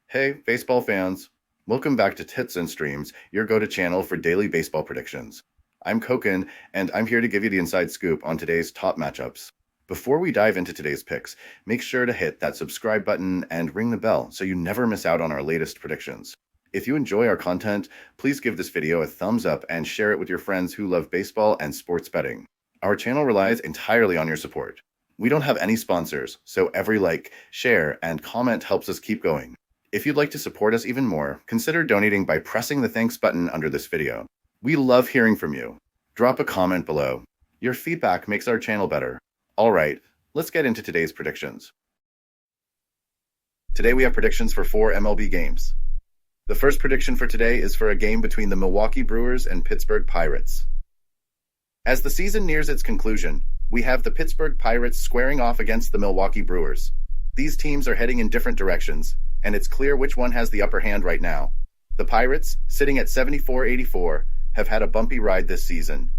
Hey, baseball fans. Welcome back to Tits and Streams, your go-to channel for daily baseball predictions. I'm Koken, and I'm here to give you the inside scoop on today's top matchups. Before we dive into today's picks, make sure to hit that subscribe button and ring the bell so you never miss out on our latest predictions. If you enjoy our content, please give this video a thumbs up and share it with your friends who love baseball and sports betting. Our channel relies entirely on your support. We don't have any sponsors, so every like, share, and comment helps us keep going. If you'd like to support us even more, consider donating by pressing the thanks button under this video. We love hearing from you. Drop a comment below. Your feedback makes our channel better. All right, let's get into today's predictions. Today we have predictions for 4 MLB games. The first prediction for today is for a game between the Milwaukee Brewers and Pittsburgh Pirates. As the season nears its conclusion, we have the Pittsburgh Pirates squaring off against the Milwaukee Brewers. These teams are heading in different directions, and it's clear which one has the upper hand right now. The Pirates, sitting at 74-84, have had a bumpy ride this season.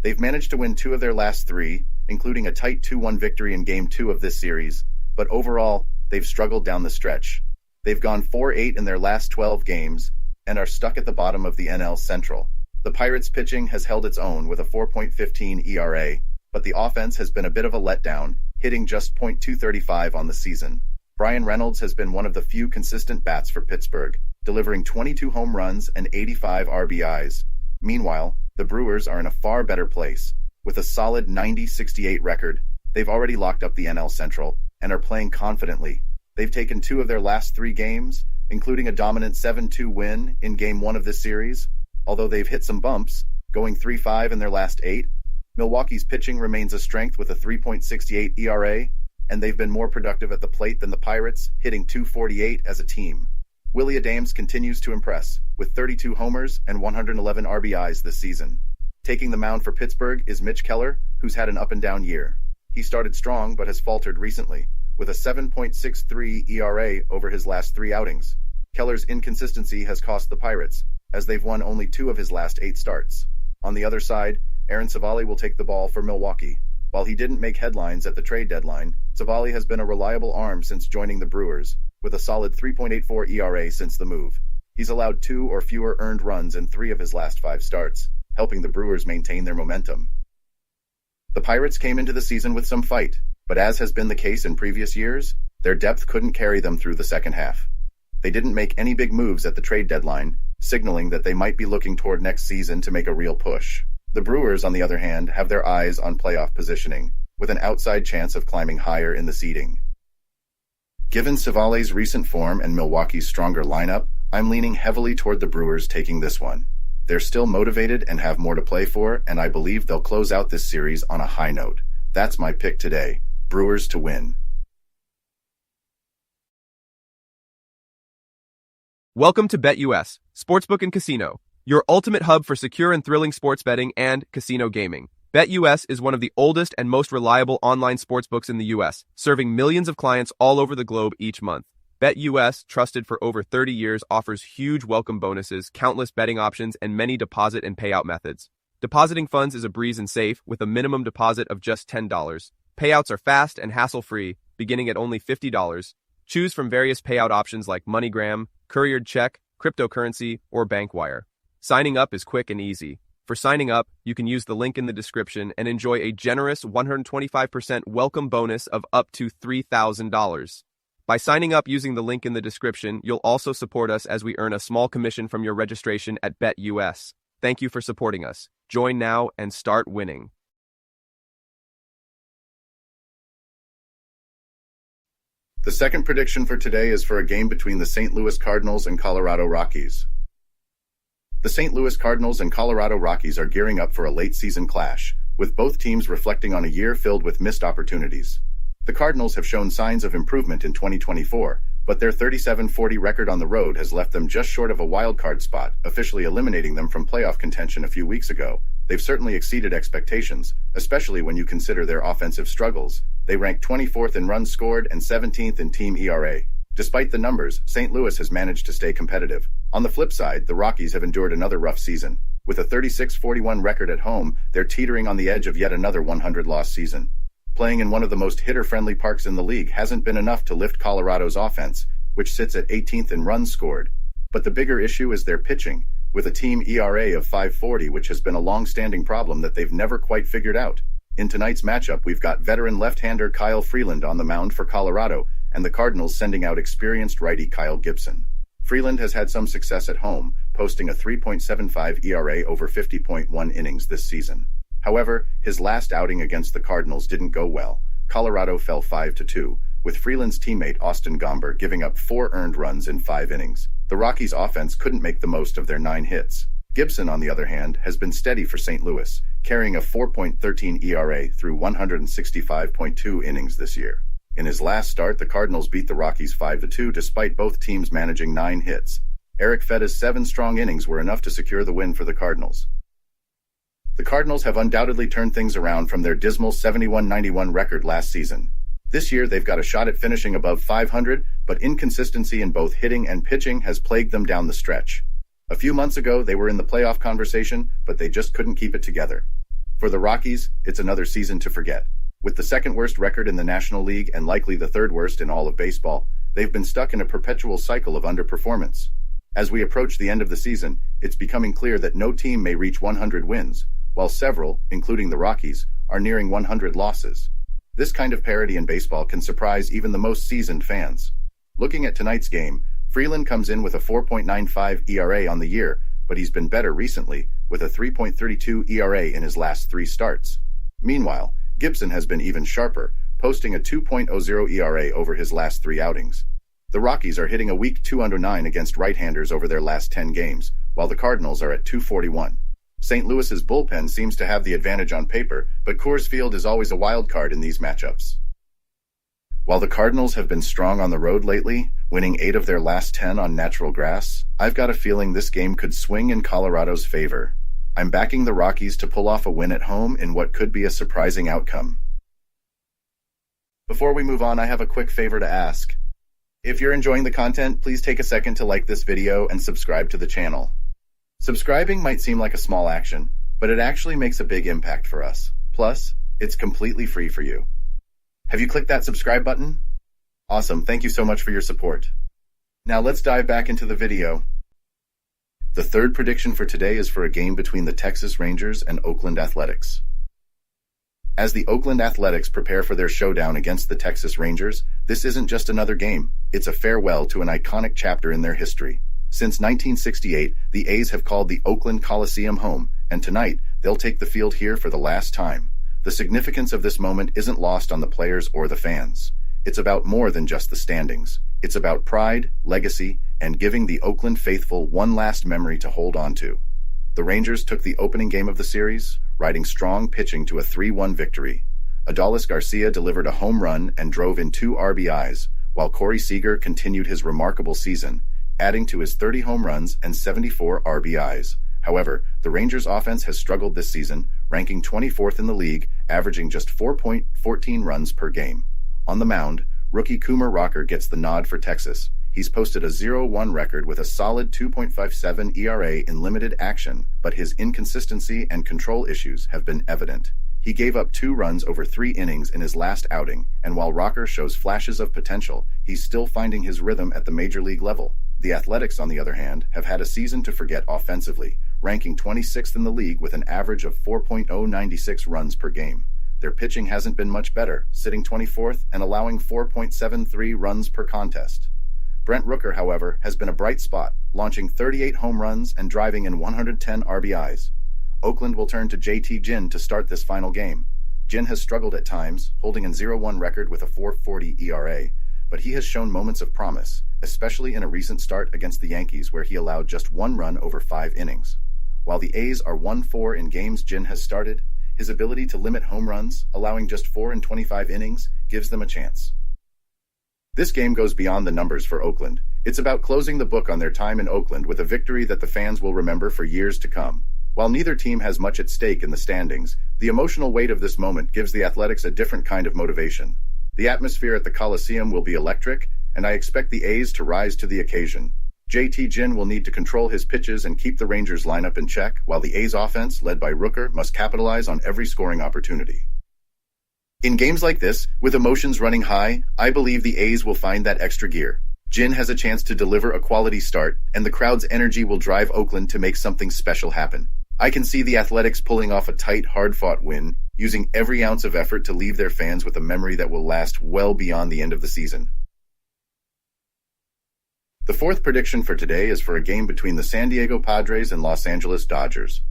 They've managed to win 2 of their last 3, including a tight 2-1 victory in Game 2 of this series, but overall, they've struggled down the stretch. They've gone 4-8 in their last 12 games, and are stuck at the bottom of the NL Central. The Pirates' pitching has held its own with a 4.15 ERA, but the offense has been a bit of a letdown, hitting just .235 on the season. Brian Reynolds has been one of the few consistent bats for Pittsburgh, delivering 22 home runs and 85 RBIs. Meanwhile, the Brewers are in a far better place. With a solid 90-68 record, they've already locked up the NL Central and are playing confidently. They've taken 2 of their last 3 games, including a dominant 7-2 win in Game 1 of this series. Although they've hit some bumps, going 3-5 in their last 8, Milwaukee's pitching remains a strength with a 3.68 ERA, and they've been more productive at the plate than the Pirates, hitting .248 as a team. Willie Adams continues to impress, with 32 homers and 111 RBIs this season. Taking the mound for Pittsburgh is Mitch Keller, who's had an up-and-down year. He started strong but has faltered recently, with a 7.63 ERA over his last 3 outings. Keller's inconsistency has cost the Pirates, as they've won only 2 of his last 8 starts. On the other side, Aaron Civale will take the ball for Milwaukee. While he didn't make headlines at the trade deadline, Civale has been a reliable arm since joining the Brewers, with a solid 3.84 ERA since the move. He's allowed 2 or fewer earned runs in 3 of his last 5 starts, helping the Brewers maintain their momentum. The Pirates came into the season with some fight, but as has been the case in previous years, their depth couldn't carry them through the second half. They didn't make any big moves at the trade deadline, signaling that they might be looking toward next season to make a real push. The Brewers, on the other hand, have their eyes on playoff positioning, with an outside chance of climbing higher in the seeding. Given Civale's recent form and Milwaukee's stronger lineup, I'm leaning heavily toward the Brewers taking this one. They're still motivated and have more to play for, and I believe they'll close out this series on a high note. That's my pick today, Brewers to win. Welcome to BetUS, Sportsbook and Casino, your ultimate hub for secure and thrilling sports betting and casino gaming. BetUS is one of the oldest and most reliable online sportsbooks in the U.S., serving millions of clients all over the globe each month. BetUS, trusted for over 30 years, offers huge welcome bonuses, countless betting options, and many deposit and payout methods. Depositing funds is a breeze and safe, with a minimum deposit of just $10. Payouts are fast and hassle-free, beginning at only $50. Choose from various payout options like MoneyGram, couriered check, cryptocurrency, or bank wire. Signing up is quick and easy. For signing up, you can use the link in the description and enjoy a generous 125% welcome bonus of up to $3,000. By signing up using the link in the description, you'll also support us as we earn a small commission from your registration at BetUS. Thank you for supporting us. Join now and start winning. The second prediction for today is for a game between the St. Louis Cardinals and Colorado Rockies. The St. Louis Cardinals and Colorado Rockies are gearing up for a late-season clash, with both teams reflecting on a year filled with missed opportunities. The Cardinals have shown signs of improvement in 2024, but their 37-40 record on the road has left them just short of a wild-card spot, officially eliminating them from playoff contention a few weeks ago. They've certainly exceeded expectations, especially when you consider their offensive struggles. They rank 24th in runs scored and 17th in team ERA. Despite the numbers, St. Louis has managed to stay competitive. On the flip side, the Rockies have endured another rough season. With a 36-41 record at home, they're teetering on the edge of yet another 100-loss season. Playing in one of the most hitter-friendly parks in the league hasn't been enough to lift Colorado's offense, which sits at 18th in runs scored. But the bigger issue is their pitching, with a team ERA of 5.40, which has been a long-standing problem that they've never quite figured out. In tonight's matchup, we've got veteran left-hander Kyle Freeland on the mound for Colorado, and the Cardinals sending out experienced righty Kyle Gibson. Freeland has had some success at home, posting a 3.75 ERA over 50.1 innings this season. However, his last outing against the Cardinals didn't go well. Colorado fell 5-2, with Freeland's teammate Austin Gomber giving up 4 earned runs in 5 innings. The Rockies' offense couldn't make the most of their 9 hits. Gibson, on the other hand, has been steady for St. Louis, carrying a 4.13 ERA through 165.2 innings this year. In his last start, the Cardinals beat the Rockies 5-2 despite both teams managing 9 hits. Eric Fetta's 7 strong innings were enough to secure the win for the Cardinals. The Cardinals have undoubtedly turned things around from their dismal 71-91 record last season. This year, they've got a shot at finishing above 500, but inconsistency in both hitting and pitching has plagued them down the stretch. A few months ago, they were in the playoff conversation, but they just couldn't keep it together. For the Rockies, it's another season to forget. With the second worst record in the National League and likely the third worst in all of baseball, they've been stuck in a perpetual cycle of underperformance. As we approach the end of the season, it's becoming clear that no team may reach 100 wins, while several, including the Rockies, are nearing 100 losses. This kind of parity in baseball can surprise even the most seasoned fans. Looking at tonight's game, Freeland comes in with a 4.95 ERA on the year, but he's been better recently, with a 3.32 ERA in his last 3 starts. Meanwhile, Gibson has been even sharper, posting a 2.00 ERA over his last 3 outings. The Rockies are hitting a weak 209 against right-handers over their last 10 games, while the Cardinals are at 241. St. Louis's bullpen seems to have the advantage on paper, but Coors Field is always a wild card in these matchups. While the Cardinals have been strong on the road lately, winning 8 of their last 10 on natural grass, I've got a feeling this game could swing in Colorado's favor. I'm backing the Rockies to pull off a win at home in what could be a surprising outcome. Before we move on, I have a quick favor to ask. If you're enjoying the content, please take a second to like this video and subscribe to the channel. Subscribing might seem like a small action, but it actually makes a big impact for us. Plus, it's completely free for you. Have you clicked that subscribe button? Awesome, thank you so much for your support. Now let's dive back into the video. The third prediction for today is for a game between the Texas Rangers and Oakland Athletics. As the Oakland Athletics prepare for their showdown against the Texas Rangers, this isn't just another game, it's a farewell to an iconic chapter in their history. Since 1968, the A's have called the Oakland Coliseum home, and tonight, they'll take the field here for the last time. The significance of this moment isn't lost on the players or the fans. It's about more than just the standings. It's about pride, legacy, and giving the Oakland faithful one last memory to hold on to. The Rangers took the opening game of the series, riding strong pitching to a 3-1 victory. Adolis Garcia delivered a home run and drove in 2 RBIs, while Corey Seager continued his remarkable season, adding to his 30 home runs and 74 RBIs. However, the Rangers' offense has struggled this season, ranking 24th in the league, averaging just 4.14 runs per game. On the mound, rookie Kumar Rocker gets the nod for Texas. He's posted a 0-1 record with a solid 2.57 ERA in limited action, but his inconsistency and control issues have been evident. He gave up 2 runs over 3 innings in his last outing, and while Rocker shows flashes of potential, he's still finding his rhythm at the major league level. The Athletics, on the other hand, have had a season to forget offensively, ranking 26th in the league with an average of 4.096 runs per game. Their pitching hasn't been much better, sitting 24th and allowing 4.73 runs per contest. Brent Rooker, however, has been a bright spot, launching 38 home runs and driving in 110 RBIs. Oakland will turn to JT Ginn to start this final game. Ginn has struggled at times, holding an 0-1 record with a 4.40 ERA, but he has shown moments of promise, especially in a recent start against the Yankees where he allowed just 1 run over 5 innings. While the A's are 1-4 in games Ginn has started, his ability to limit home runs, allowing just 4 in 25 innings, gives them a chance. This game goes beyond the numbers for Oakland. It's about closing the book on their time in Oakland with a victory that the fans will remember for years to come. While neither team has much at stake in the standings, the emotional weight of this moment gives the Athletics a different kind of motivation. The atmosphere at the Coliseum will be electric, and I expect the A's to rise to the occasion. JT Ginn will need to control his pitches and keep the Rangers lineup in check, while the A's offense, led by Rooker, must capitalize on every scoring opportunity. In games like this, with emotions running high, I believe the A's will find that extra gear. Jin has a chance to deliver a quality start, and the crowd's energy will drive Oakland to make something special happen. I can see the Athletics pulling off a tight, hard-fought win, using every ounce of effort to leave their fans with a memory that will last well beyond the end of the season. The fourth prediction for today is for a game between the San Diego Padres and Los Angeles Dodgers.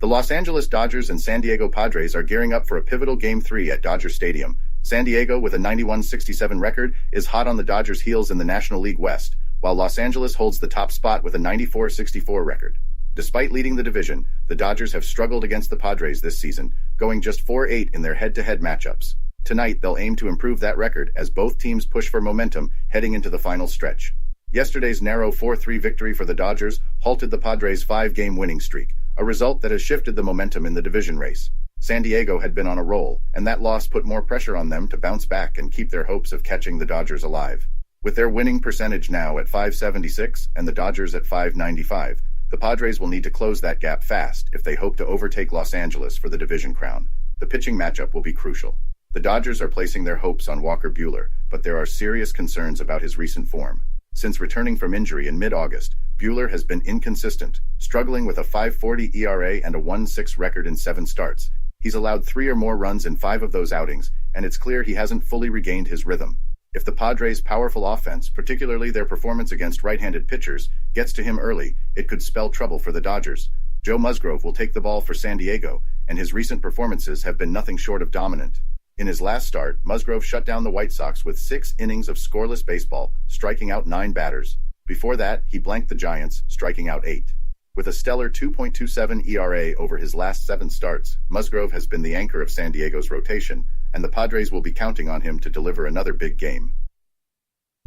The Los Angeles Dodgers and San Diego Padres are gearing up for a pivotal Game 3 at Dodger Stadium. San Diego, with a 91-67 record, is hot on the Dodgers' heels in the National League West, while Los Angeles holds the top spot with a 94-64 record. Despite leading the division, the Dodgers have struggled against the Padres this season, going just 4-8 in their head-to-head matchups. Tonight, they'll aim to improve that record as both teams push for momentum heading into the final stretch. Yesterday's narrow 4-3 victory for the Dodgers halted the Padres' 5-game winning streak, a result that has shifted the momentum in the division race. San Diego had been on a roll, and that loss put more pressure on them to bounce back and keep their hopes of catching the Dodgers alive. With their winning percentage now at .576 and the Dodgers at .595, the Padres will need to close that gap fast if they hope to overtake Los Angeles for the division crown. The pitching matchup will be crucial. The Dodgers are placing their hopes on Walker Buehler, but there are serious concerns about his recent form. Since returning from injury in mid-August, Buehler has been inconsistent, struggling with a .540 ERA and a 1.6 record in 7 starts. He's allowed 3 or more runs in 5 of those outings, and it's clear he hasn't fully regained his rhythm. If the Padres' powerful offense, particularly their performance against right-handed pitchers, gets to him early, it could spell trouble for the Dodgers. Joe Musgrove will take the ball for San Diego, and his recent performances have been nothing short of dominant. In his last start, Musgrove shut down the White Sox with 6 innings of scoreless baseball, striking out 9 batters. Before that, he blanked the Giants, striking out 8. With a stellar 2.27 ERA over his last 7 starts, Musgrove has been the anchor of San Diego's rotation, and the Padres will be counting on him to deliver another big game.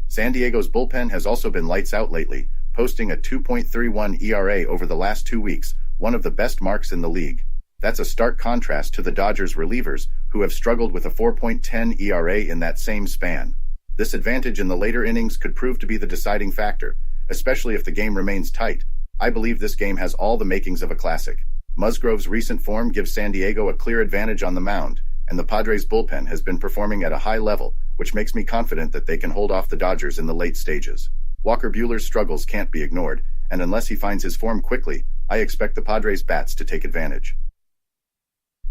San Diego's bullpen has also been lights out lately, posting a 2.31 ERA over the last 2 weeks, one of the best marks in the league. That's a stark contrast to the Dodgers' relievers, who have struggled with a 4.10 ERA in that same span. This advantage in the later innings could prove to be the deciding factor, especially if the game remains tight. I believe this game has all the makings of a classic. Musgrove's recent form gives San Diego a clear advantage on the mound, and the Padres' bullpen has been performing at a high level, which makes me confident that they can hold off the Dodgers in the late stages. Walker Buehler's struggles can't be ignored, and unless he finds his form quickly, I expect the Padres' bats to take advantage.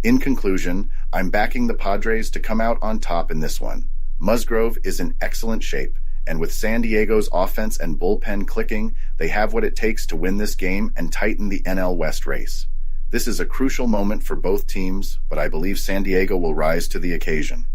In conclusion, I'm backing the Padres to come out on top in this one. Musgrove is in excellent shape, and with San Diego's offense and bullpen clicking, they have what it takes to win this game and tighten the NL West race. This is a crucial moment for both teams, but I believe San Diego will rise to the occasion.